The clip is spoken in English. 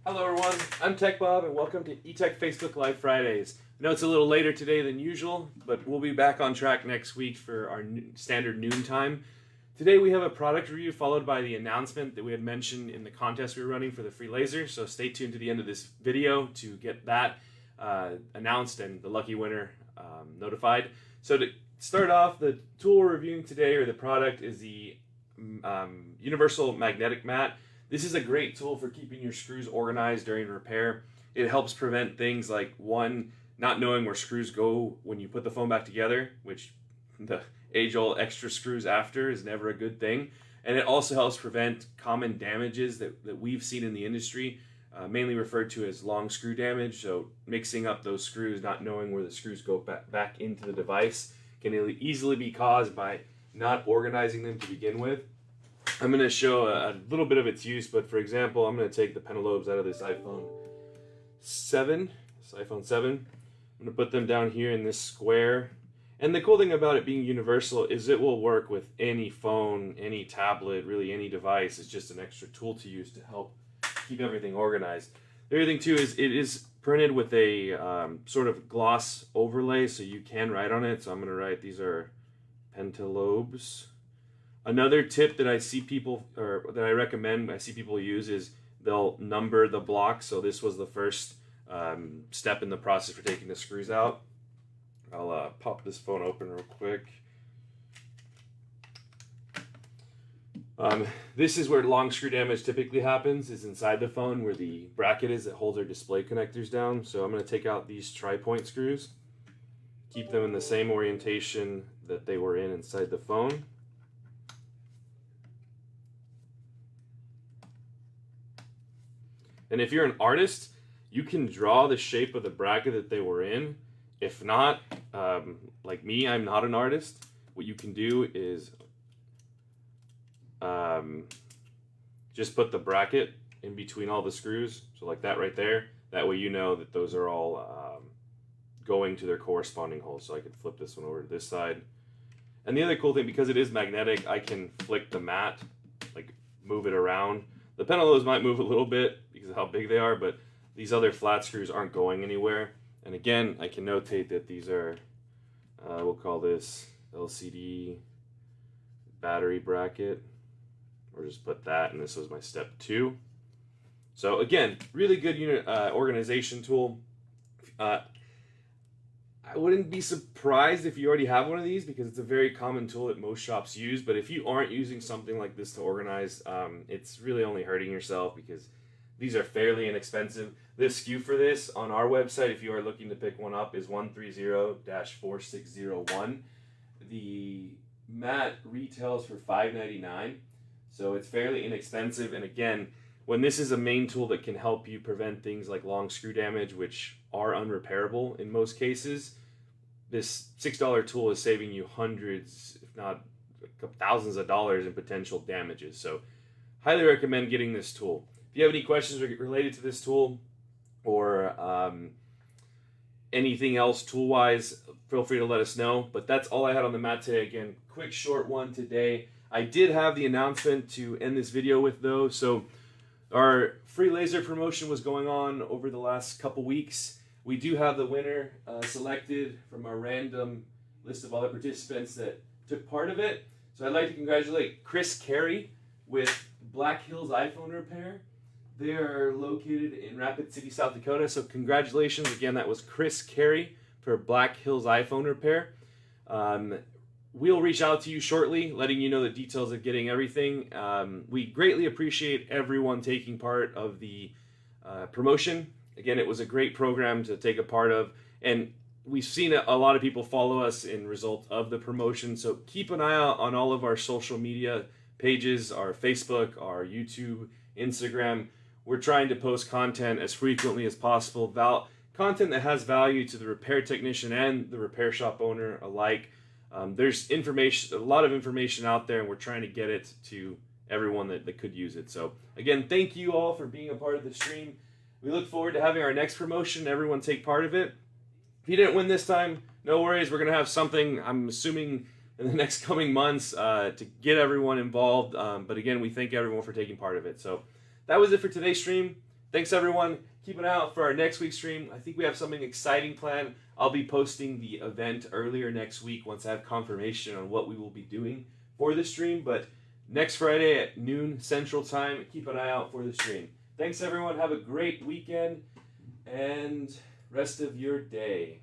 Hello everyone, I'm Tech Bob and welcome to eTech Facebook Live Fridays. I know it's a little later today than usual, but we'll be back on track next week for our standard noon time. Today we have a product review followed by the announcement that we had mentioned in the contest we were running for the free laser, so stay tuned to the end of this video to get that announced and the lucky winner notified. So to start off, the tool we're reviewing today, or the product, is the Universal Magnetic Mat. This is a great tool for keeping your screws organized during repair. It helps prevent things like, one, not knowing where screws go when you put the phone back together, which the age-old extra screws after is never a good thing. And it also helps prevent common damages that we've seen in the industry, mainly referred to as long screw damage. So mixing up those screws, not knowing where the screws go back into the device, can easily be caused by not organizing them to begin with. I'm going to show a little bit of its use, but for example, I'm going to take the pentalobes out of this iPhone 7. I'm going to put them down here in this square. And the cool thing about it being universal is it will work with any phone, any tablet, really any device. It's just an extra tool to use to help keep everything organized. The other thing too is it is printed with a sort of gloss overlay, so you can write on it. So I'm going to write, these are pentalobes. Another tip that I see people, or that I recommend I see people use, is they'll number the blocks. So this was the first step in the process for taking the screws out. I'll pop this phone open real quick. This is where long screw damage typically happens, is inside the phone where the bracket is that holds our display connectors down. So I'm going to take out these tri-point screws, keep them in the same orientation that they were inside the phone. And if you're an artist, you can draw the shape of the bracket that they were in. If not, like me, I'm not an artist. What you can do is just put the bracket in between all the screws. So like that right there. That way you know that those are all going to their corresponding holes. So I can flip this one over to this side. And the other cool thing, because it is magnetic, I can flick the mat, like move it around. The pentalobes might move a little bit because of how big they are, but these other flat screws aren't going anywhere. And again, I can notate that these are, we'll call this LCD battery bracket, or just put that, and this was my step 2. So again, really good unit organization tool. I wouldn't be surprised if you already have one of these, because it's a very common tool that most shops use. But if you aren't using something like this to organize, it's really only hurting yourself, because these are fairly inexpensive. The SKU for this on our website, if you are looking to pick one up, is 130-4601. The mat retails for $5.99, so it's fairly inexpensive. And again, when this is a main tool that can help you prevent things like long screw damage, which are unrepairable in most cases, this $6 tool is saving you hundreds, if not thousands of dollars in potential damages. So highly recommend getting this tool. If you have any questions related to this tool, or anything else tool-wise, feel free to let us know. But that's all I had on the mat today. Again, quick short one today. I did have the announcement to end this video with, though. So our free laser promotion was going on over the last couple weeks. We do have the winner selected from our random list of all the participants that took part of it. So I'd like to congratulate Chris Carey with Black Hills iPhone Repair. They are located in Rapid City, South Dakota. So congratulations. Again, that was Chris Carey for Black Hills iPhone Repair. We'll reach out to you shortly, letting you know the details of getting everything. We greatly appreciate everyone taking part of the promotion. Again, it was a great program to take a part of, and we've seen a lot of people follow us in result of the promotion. So keep an eye out on all of our social media pages, our Facebook, our YouTube, Instagram. We're trying to post content as frequently as possible, content that has value to the repair technician and the repair shop owner alike. There's information, a lot of information out there, and we're trying to get it to everyone that could use it. So again, thank you all for being a part of the stream. We look forward to having our next promotion, everyone take part of it. If you didn't win this time, no worries. We're going to have something, I'm assuming, in the next coming months to get everyone involved. But again, we thank everyone for taking part of it. So that was it for today's stream. Thanks, everyone. Keep an eye out for our next week's stream. I think we have something exciting planned. I'll be posting the event earlier next week once I have confirmation on what we will be doing for the stream. But next Friday at noon Central Time, keep an eye out for the stream. Thanks, everyone. Have a great weekend and rest of your day.